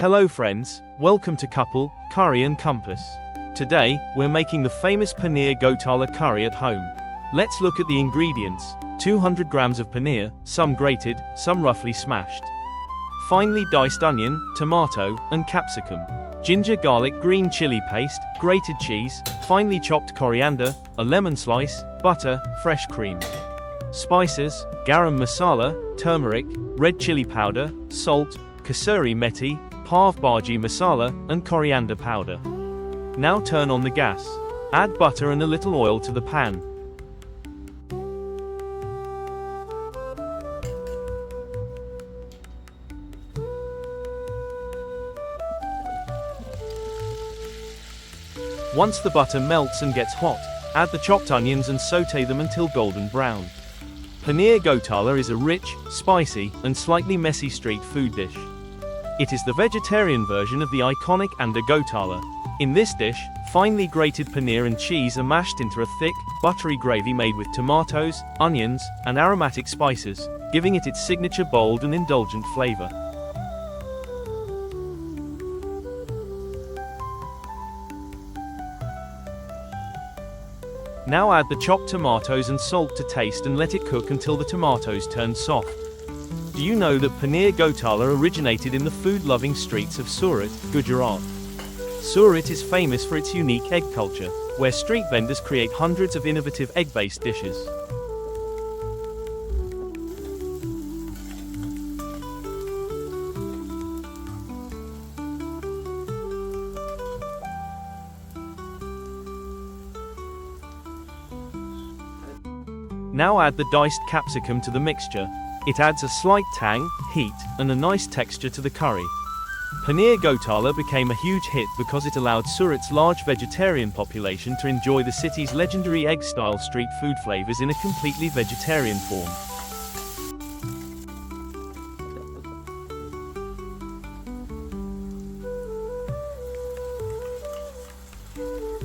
Hello friends, welcome to Couple, Curry and Compass. Today, we're making the famous Paneer Ghotala curry at home. Let's look at the ingredients. 200 grams of paneer, some grated, some roughly smashed. Finely diced onion, tomato, and capsicum. Ginger garlic green chili paste, grated cheese, finely chopped coriander, a lemon slice, butter, fresh cream. Spices, garam masala, turmeric, red chili powder, salt, kasuri methi, pav bhaji masala, and coriander powder. Now turn on the gas. Add butter and a little oil to the pan. Once the butter melts and gets hot, add the chopped onions and sauté them until golden brown. Paneer Ghotala is a rich, spicy, and slightly messy street food dish. It is the vegetarian version of the iconic Anda Ghotala. In this dish, finely grated paneer and cheese are mashed into a thick, buttery gravy made with tomatoes, onions, and aromatic spices, giving it its signature bold and indulgent flavor. Now add the chopped tomatoes and salt to taste and let it cook until the tomatoes turn soft. Do you know that Paneer Ghotala originated in the food-loving streets of Surat, Gujarat? Surat is famous for its unique egg culture, where street vendors create hundreds of innovative egg-based dishes. Now add the diced capsicum to the mixture. It adds a slight tang, heat, and a nice texture to the curry. Paneer Ghotala became a huge hit because it allowed Surat's large vegetarian population to enjoy the city's legendary egg-style street food flavors in a completely vegetarian form.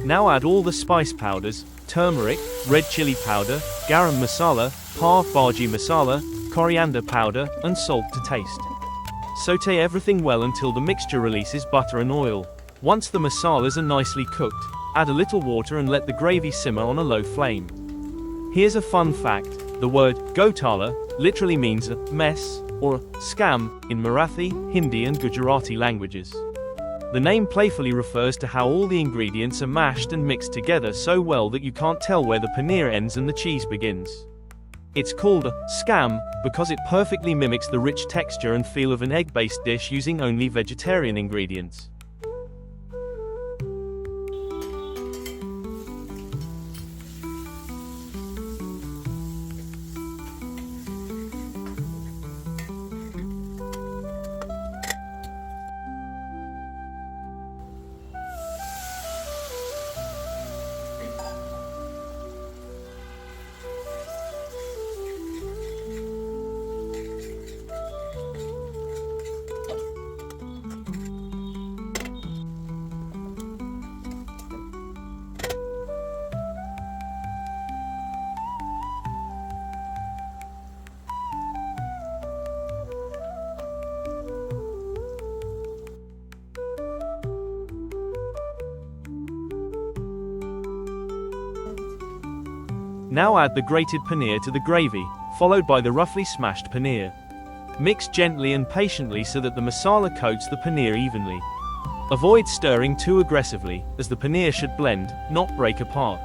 Now add all the spice powders, turmeric, red chili powder, garam masala, pav bhaji masala, coriander powder, and salt to taste. Sauté everything well until the mixture releases butter and oil. Once the masalas are nicely cooked, add a little water and let the gravy simmer on a low flame. Here's a fun fact: the word Ghotala literally means a mess or a scam in Marathi, Hindi, and Gujarati languages. The name playfully refers to how all the ingredients are mashed and mixed together so well that you can't tell where the paneer ends and the cheese begins. It's called a scam because it perfectly mimics the rich texture and feel of an egg-based dish using only vegetarian ingredients. Now add the grated paneer to the gravy, followed by the roughly smashed paneer. Mix gently and patiently so that the masala coats the paneer evenly. Avoid stirring too aggressively, as the paneer should blend, not break apart.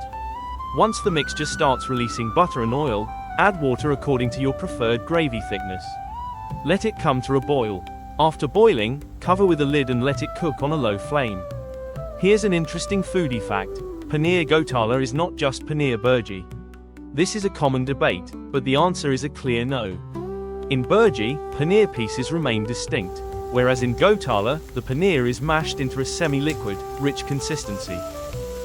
Once the mixture starts releasing butter and oil, add water according to your preferred gravy thickness. Let it come to a boil. After boiling, cover with a lid and let it cook on a low flame. Here's an interesting foodie fact: Paneer Ghotala is not just paneer bhaji. This is a common debate, but the answer is a clear no. In bhaji, paneer pieces remain distinct, whereas in Ghotala, the paneer is mashed into a semi-liquid, rich consistency.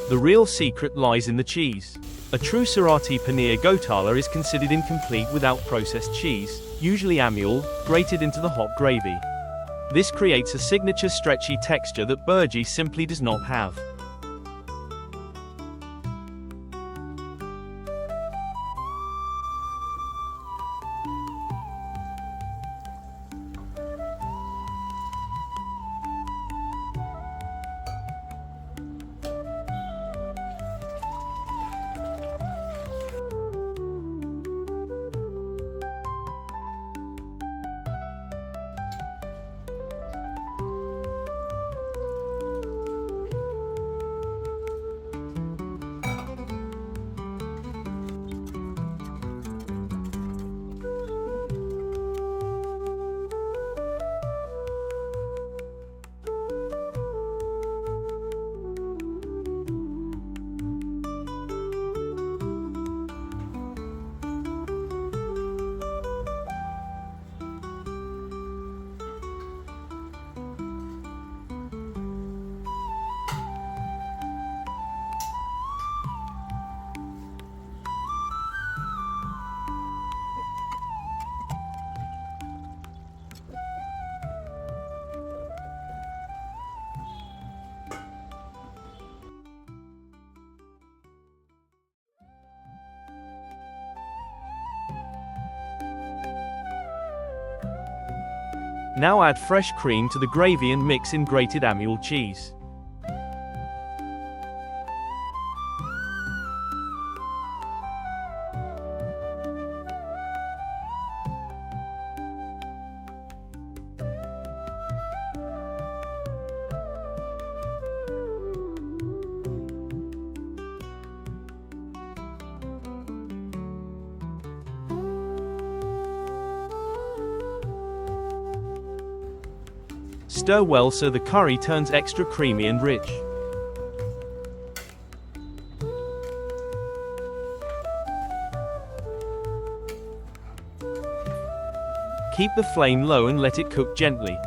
The real secret lies in the cheese. A true Surati Paneer Ghotala is considered incomplete without processed cheese, usually amul, grated into the hot gravy. This creates a signature stretchy texture that bhaji simply does not have. Now add fresh cream to the gravy and mix in grated amul cheese. Stir well so the curry turns extra creamy and rich. Keep the flame low and let it cook gently.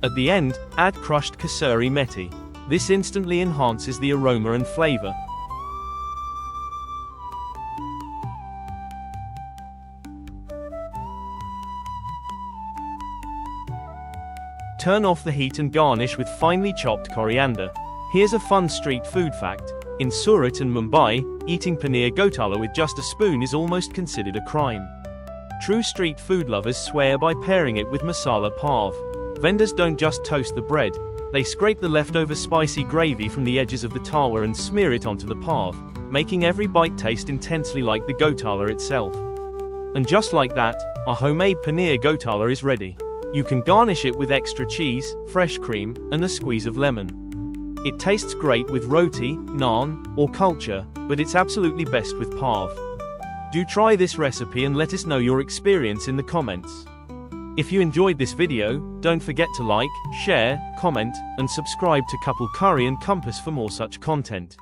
At the end, add crushed kasuri methi. This instantly enhances the aroma and flavor. Turn off the heat and garnish with finely chopped coriander. Here's a fun street food fact. In Surat and Mumbai, eating Paneer Ghotala with just a spoon is almost considered a crime. True street food lovers swear by pairing it with Masala Pav. Vendors don't just toast the bread, they scrape the leftover spicy gravy from the edges of the tawa and smear it onto the pav, making every bite taste intensely like the Ghotala itself. And just like that, our homemade Paneer Ghotala is ready. You can garnish it with extra cheese, fresh cream, and a squeeze of lemon. It tastes great with roti, naan, or kulcha, but it's absolutely best with pav. Do try this recipe and let us know your experience in the comments. If you enjoyed this video, don't forget to like, share, comment, and subscribe to Couple Curry and Compass for more such content.